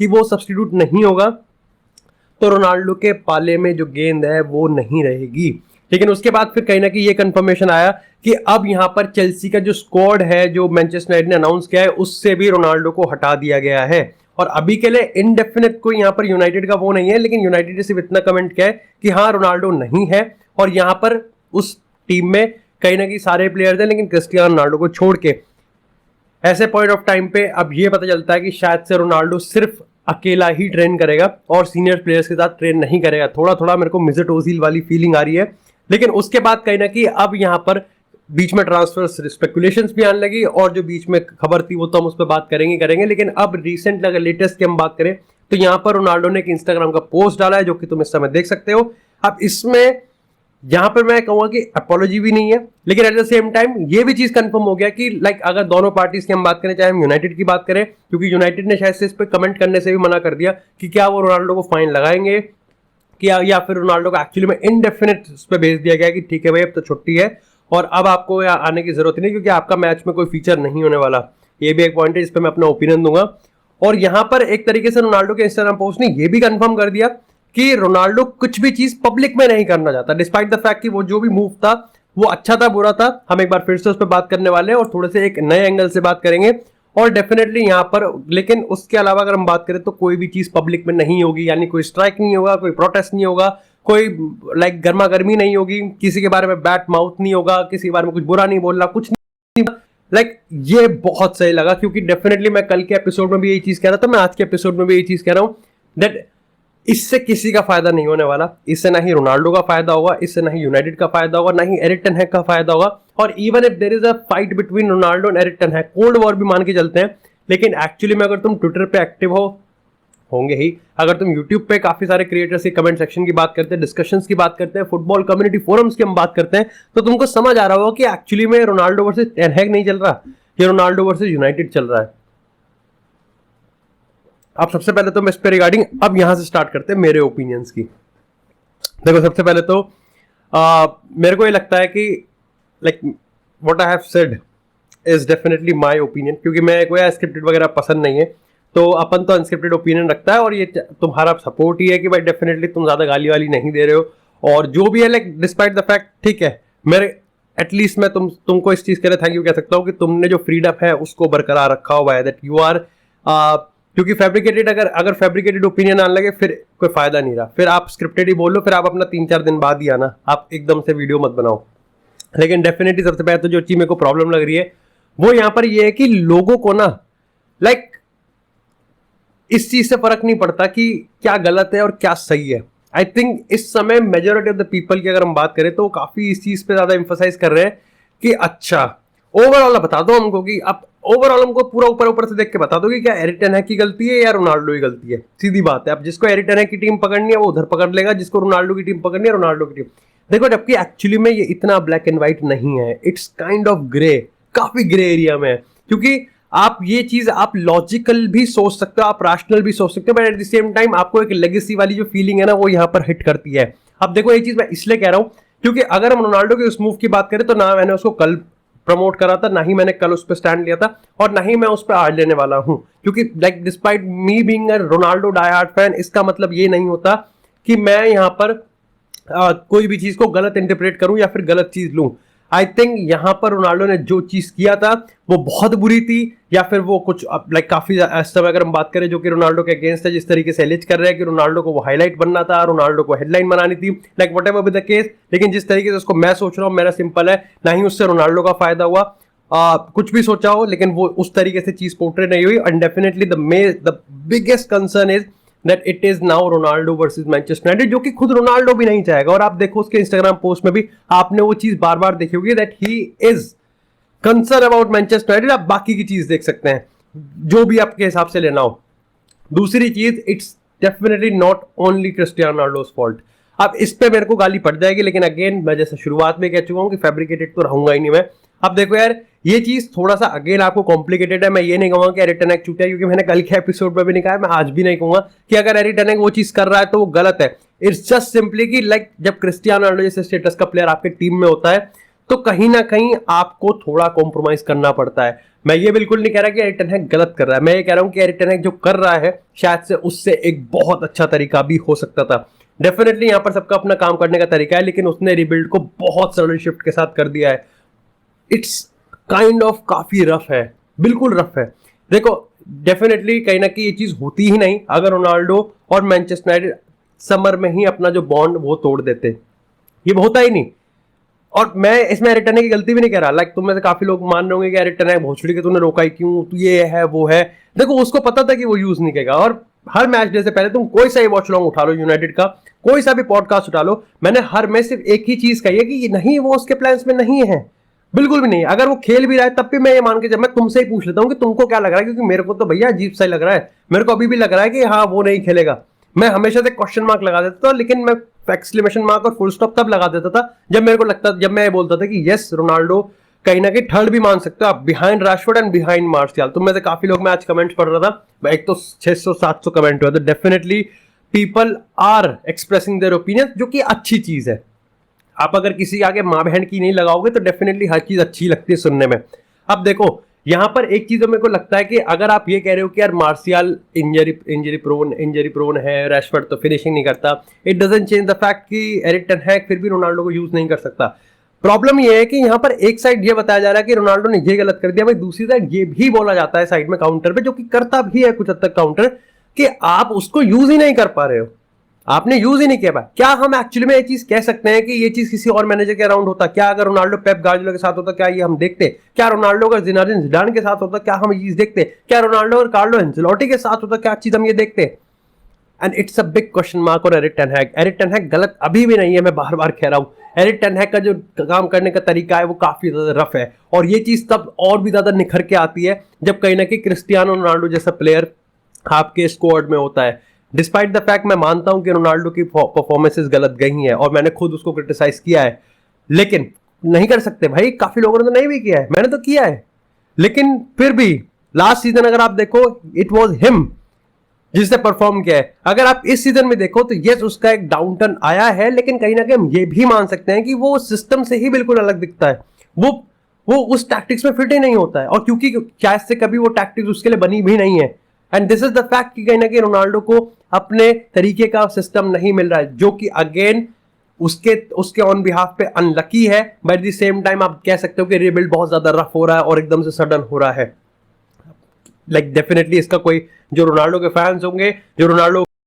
कि वो सब्स्टिट्यूट नहीं होगा तो रोनाल्डो के पाले में जो गेंद है वो नहीं रहेगी। लेकिन उसके बाद फिर कहीं ना कहीं ये कंफर्मेशन आया कि अब यहां पर चेल्सी का जो स्क्वाड है जो मैनचेस्टर यूनाइटेड ने अनाउंस किया है उससे भी रोनाल्डो को हटा दिया गया है। और अभी के लिए इनडेफिनेट कोई यहां पर यूनाइटेड का वो नहीं है, लेकिन यूनाइटेड ने सिर्फ इतना कमेंट किया है कि हाँ रोनाल्डो नहीं है। और यहां पर उस टीम में कहीं ना कहीं सारे प्लेयर्स हैं, लेकिन क्रिस्टियानो रोनाल्डो को छोड़ के ऐसे पॉइंट ऑफ टाइम पे अब ये पता चलता है कि शायद से रोनाल्डो सिर्फ अकेला ही ट्रेन करेगा और सीनियर प्लेयर्स के साथ ट्रेन नहीं करेगा। थोड़ा थोड़ा मेरे को मिज़ट ओजिल वाली फीलिंग आ रही है। लेकिन उसके बाद कहीं ना कहीं अब यहां पर बीच में ट्रांसफर स्पेकुलेशंस भी आने लगी और जो बीच में खबर थी वो तो हम उस पर बात करेंगे। लेकिन अब रिसेंट अगर लेटेस्ट की हम बात करें तो यहां पर रोनाल्डो ने एक इंस्टाग्राम का पोस्ट डाला है जो कि तुम इस समय देख सकते हो। अब इसमें यहां पर मैं कहूंगा कि अपोलॉजी भी नहीं है, लेकिन एट द सेम टाइम ये भी चीज कंफर्म हो गया कि लाइक अगर दोनों पार्टीज की हम बात करें, चाहे हम यूनाइटेड की बात करें, क्योंकि यूनाइटेड ने शायद से इस पर कमेंट करने से भी मना कर दिया कि क्या वो रोनाल्डो को फाइन लगाएंगे या फिर रोनाल्डो को एक्चुअली में इनडेफिनेट उस पर भेज दिया गया कि ठीक है भाई अब तो छुट्टी है और अब आपको यहाँ आने की जरूरत नहीं, क्योंकि आपका मैच में कोई फीचर नहीं होने वाला। ये भी एक पॉइंट है, इस पर मैं अपना ओपिनियन दूंगा। और यहां पर एक तरीके से रोनाल्डो के इंस्टाग्राम पोस्ट ने ये भी कंफर्म कर दिया कि रोनाल्डो कुछ भी चीज पब्लिक में नहीं करना चाहता, डिस्पाइट द फैक्ट कि वो जो भी मूव था वो अच्छा था बुरा था। हम एक बार फिर से उस पर बात करने वाले हैं और थोड़े से एक नए एंगल से बात करेंगे और डेफिनेटली यहां पर। लेकिन उसके अलावा अगर हम बात करें तो कोई भी चीज पब्लिक में नहीं होगी, यानी कोई स्ट्राइक नहीं होगा, कोई प्रोटेस्ट नहीं होगा, कोई लाइक गर्मा गर्मी नहीं होगी, किसी के बारे में बैड माउथ नहीं होगा, किसी के बारे में कुछ बुरा नहीं बोलना, कुछ नहीं। लाइक ये बहुत सही लगा, क्योंकि डेफिनेटली मैं कल के एपिसोड में भी यही चीज कह रहा था, मैं आज के एपिसोड में भी यही चीज कह रहा हूं दैट इससे किसी का फायदा नहीं होने वाला। इससे ना ही रोनाल्डो का फायदा होगा, इससे ना ही यूनाइटेड का फायदा होगा, ना ही एरिक टेन हैग का फायदा होगा। और even if there is a fight between Ronaldo and Erik ten Hag, cold war भी मान के चलते हैं, लेकिन एक्चुअली में अगर तुम ट्विटर पे एक्टिव होंगे ही, अगर तुम यूट्यूब पे काफी सारे क्रिएटर्स की कमेंट सेक्शन की बात करते हैं, डिस्कशंस की बात करते हैं, फुटबॉल कम्युनिटी फोरम्स की हम बात करते हैं, तो तुमको समझ आ रहा होगा कि एक्चुअली में रोनाल्डो वर्सेस टेन हैग नहीं चल रहा, ये रोनाल्डो वर्सेस यूनाइटेड चल रहा है। अब सबसे पहले तो मैं इस पे रिगार्डिंग अब यहां से स्टार्ट करते हैं मेरे ओपिनियंस की। देखो सबसे पहले तो मेरे को ये लगता है कि like what I have said is definitely my opinion, क्योंकि मैं कोई स्क्रिप्टेड वगैरह पसंद नहीं है, तो अपन तो अनस्क्रिप्टेड ओपिनियन रखता है और ये तुम्हारा सपोर्ट ही है कि भाई डेफिनेटली तुम ज्यादा गाली वाली नहीं दे रहे हो और जो भी है लाइक डिस्पाइट द फैक्ट, ठीक है, मेरे एटलीस्ट मैं तुमको इस चीज के लिए थैंक यू कह सकता हूँ कि तुमने जो फ्रीडम है उसको बरकरार रखा हुआ है, दैट यू आर क्योंकि फैब्रिकेटेड अगर फैब्रिकेटेड ओपिनियन आने लगे फिर कोई फायदा नहीं रहा, फिर आप स्क्रिप्टेड ही बोल लो, फिर आप अपना 3-4 दिन बाद ही आना, आप एकदम से वीडियो मत बनाओ। लेकिन डेफिनेटली सबसे पहले तो जो चीज मेरे को प्रॉब्लम लग रही है वो यहां पर ये है कि लोगों को ना लाइक इस चीज से फर्क नहीं पड़ता कि क्या गलत है और क्या सही है। आई थिंक इस समय मेजोरिटी ऑफ द पीपल की अगर हम बात करें तो काफी इस चीज पे ज्यादा इंफोसाइज कर रहे हैं कि अच्छा ओवरऑल बता दो हमको कि आप ओवरऑल हमको पूरा ऊपर से देख के बता दो कि क्या एरिक टेन हैग की गलती है या रोनाल्डो की गलती है। सीधी बात है, अब जिसको एरिक टेन हैग की टीम पकड़नी है वो उधर पकड़ लेगा, जिसको रोनाल्डो की टीम पकड़नी है रोनाल्डो की टीम। देखो जबकि एक्चुअली में ये इतना ब्लैक एंड व्हाइट नहीं है, इट्स काइंड ऑफ ग्रे, काफी ग्रे एरिया में है, क्योंकि आप ये चीज आप लॉजिकल भी सोच सकते हो, आप रैशनल भी सोच सकते हो, but at the same time आपको एक लेगेसी वाली जो फीलिंग है ना वो यहाँ पर हिट करती है। अब देखो ये चीज मैं इसलिए कह रहा हूं क्योंकि अगर हम रोनाल्डो के उस मूव की बात करें तो ना मैंने उसको कल प्रमोट करा था, ना ही मैंने कल उस पर स्टैंड लिया था और ना ही मैं उस पर आज लेने वाला हूं, क्योंकि like despite me being a Ronaldo die hard fan, इसका मतलब ये नहीं होता कि मैं यहां पर कोई भी चीज को गलत इंटरप्रेट करूं या फिर गलत चीज लूं। आई थिंक यहां पर रोनाल्डो ने जो चीज किया था वो बहुत बुरी थी, या फिर वो कुछ लाइक काफी समय अगर हम बात करें जो कि रोनाल्डो के अगेंस्ट है, जिस तरीके से एलिज कर रहे हैं कि रोनाल्डो को वो हाईलाइट बनना था, रोनाल्डो को हेडलाइन बनानी थी, like what ever be the case. लेकिन जिस तरीके से उसको मैं सोच रहा हूँ मेरा सिंपल है, ना ही उससे रोनाल्डो का फायदा हुआ, कुछ भी सोचा हो, लेकिन वो उस तरीके से चीज पोर्ट्रे नहीं हुई। And definitely the biggest concern is that it is now Ronaldo versus Manchester United, जो कि खुद रोनाल्डो भी नहीं चाहेगा। और आप देखो उसके इंस्टाग्राम पोस्ट में भी आपने वो चीज बार बार देखी होगी that he is concerned about Manchester United। आप बाकी की चीज देख सकते हैं जो भी आपके हिसाब से लेना हो। दूसरी चीज, it's definitely not only Cristiano Ronaldo's fault. अब इस पे मेरे को गाली पड़ जाएगी, लेकिन अगेन मैं जैसे शुरुआत में कह चुका हूं कि फैब्रिकेटेड तो रहूंगा ही नहीं मैं। अब देखो यार ये चीज थोड़ा सा अगेन आपको कॉम्प्लिकेटेड है, मैं ये नहीं कहूंगा कि एरिक टेन हैग चूतिया, क्योंकि मैंने कल के एपिसोड में भी नहीं कहा, मैं आज भी नहीं कहूंगा कि अगर एरिक टेन हैग वो चीज कर रहा है तो वो गलत है। इट्स जस्ट सिंपली कि लाइक जब क्रिस्टियानो रोनाल्डो जैसे स्टेटस का प्लेयर आपके टीम में होता है तो कहीं ना कहीं आपको थोड़ा कॉम्प्रोमाइज करना पड़ता है। मैं ये बिल्कुल नहीं कह रहा कि एरिक टेन हैग गलत कर रहा है, मैं ये कह रहा हूं कि एरिक टेन हैग जो कर रहा है शायद से उससे एक बहुत अच्छा तरीका भी हो सकता था। डेफिनेटली यहां पर सबका अपना काम करने का तरीका है, लेकिन उसने रिबिल्ड को बहुत सरल शिफ्ट के साथ कर दिया है। इट्स काइंड ऑफ काफी रफ है, बिल्कुल रफ है। देखो डेफिनेटली कहीं ना कहीं ये चीज होती ही नहीं अगर रोनाल्डो और मैनचेस्टर यूनाइटेड समर में ही अपना जो बॉन्ड वो तोड़ देते, ये होता ही नहीं। और मैं इसमें एरिक टेन हैग की गलती भी नहीं कह रहा, लाइक तुम में से काफी लोग मान रहे होंगे कि एरिक टेन हैग भोसड़ी के तूने रोका ही क्यों, तू ये है वो है। देखो उसको पता था कि वो यूज नहीं करेगा, और हर मैच डे से पहले तुम कोई सा ही वॉच लॉन्ग उठा लो यूनाइटेड का, कोई सा भी पॉडकास्ट उठा लो, मैंने हर में सिर्फ एक ही चीज कही है कि नहीं वो उसके प्लान्स में नहीं है, बिल्कुल भी नहीं। अगर वो खेल भी रहा है तब भी मैं ये मान के, जब मैं तुमसे ही पूछ लेता हूँ कि तुमको क्या लग रहा है, क्योंकि मेरे को तो भैया अजीब सा ही लग रहा है, मेरे को अभी भी लग रहा है कि हाँ वो नहीं खेलेगा। मैं हमेशा से क्वेश्चन मार्क लगा देता था, लेकिन मैं एक्सक्लेमेशन मार्क और फुल स्टॉप तब लगा देता था जब मेरे को लगता, जब मैं बोलता था कि यस रोनाल्डो कहीं ना कहीं थर्ड भी मान सकते हो आप, behind Rashford and behind martial. तुम में से काफी लोग, मैं आज कमेंट्स पढ़ रहा था, एक तो 600-700 कमेंट हुआ, तो definitely people are expressing their opinion, जो कि अच्छी चीज है। आप अगर किसी आगे माँ बहन की नहीं लगाओगे तो डेफिनेटली हर चीज अच्छी लगती है सुनने में। अब देखो यहां पर एक चीज मेरे को लगता है कि अगर आप ये कह रहे हो कि यार मार्शियल इंजरी प्रोन है, रैशफोर्ड तो फिनिशिंग नहीं करता, it doesn't change the fact कि एरिक टेन हैग फिर भी रोनाल्डो को यूज नहीं कर सकता। प्रॉब्लम ये है कि यहां पर एक साइड ये बताया जा रहा है कि रोनाल्डो ने ये गलत कर दिया, भाई दूसरी साइड ये भी बोला जाता है साइड में काउंटर पे, जो कि करता भी है कुछ हद तक काउंटर, कि आप उसको यूज ही नहीं कर पा रहे हो, आपने यूज ही नहीं किया। क्या हम एक्चुअली में ये चीज कह सकते हैं कि ये चीज किसी और मैनेजर के अराउंड होता? क्या अगर रोनाल्डो पेप गार्डियोला के साथ होता क्या ये हम देखते? क्या रोनाल्डो अगर जिनेदिन जिडान के साथ होता क्या हम ये चीज देखते? क्या रोनाल्डो अगर कार्लो एंजेलोटी के साथ होता क्या चीज हम ये देखते? And it's a big question mark. और एरिक टेन हैग, एरिक टेन हैग गलत अभी भी नहीं है, मैं बार बार कह रहा हूं। एरिक टेन हैग का जो काम करने का तरीका है वो काफी ज्यादा रफ है, और ये चीज तब और भी ज्यादा निखर के आती है जब कहीं ना कहीं क्रिस्टियानो रोनाल्डो जैसा प्लेयर आपके स्क्वाड में होता है। डिस्पाइट द फैक्ट मैं मानता हूं कि रोनाल्डो की परफॉर्मेंसेस गलत गई हैं और मैंने खुद उसको क्रिटिसाइज किया है, लेकिन नहीं कर सकते भाई, काफी लोगों ने तो नहीं भी किया है, मैंने तो किया है। लेकिन फिर भी लास्ट सीजन अगर आप देखो, इट वाज हिम जिसने परफॉर्म किया है। अगर आप इस सीजन में देखो तो यस उसका एक डाउन टर्न आया है, लेकिन कहीं ना कहीं हम ये भी मान सकते हैं कि वो सिस्टम से ही बिल्कुल अलग दिखता है, वो उस टैक्टिक्स में फिट ही नहीं होता है, और क्योंकि शायद से कभी वो टैक्टिक्स उसके लिए बनी भी नहीं है। And this is the fact कि कहीं ना कहीं रोनाल्डो को अपने तरीके का सिस्टम नहीं मिल रहा है, जो कि अगेन उसके ऑन बिहाफ पे अनलकी है। But at the same time आप कह सकते हो कि रिबिल्ड बहुत ज्यादा रफ हो रहा है और एकदम से सडन हो रहा है। लाइक डेफिनेटली इसका कोई, जो रोनाल्डो के फैंस होंगे, जो रोनाल्डो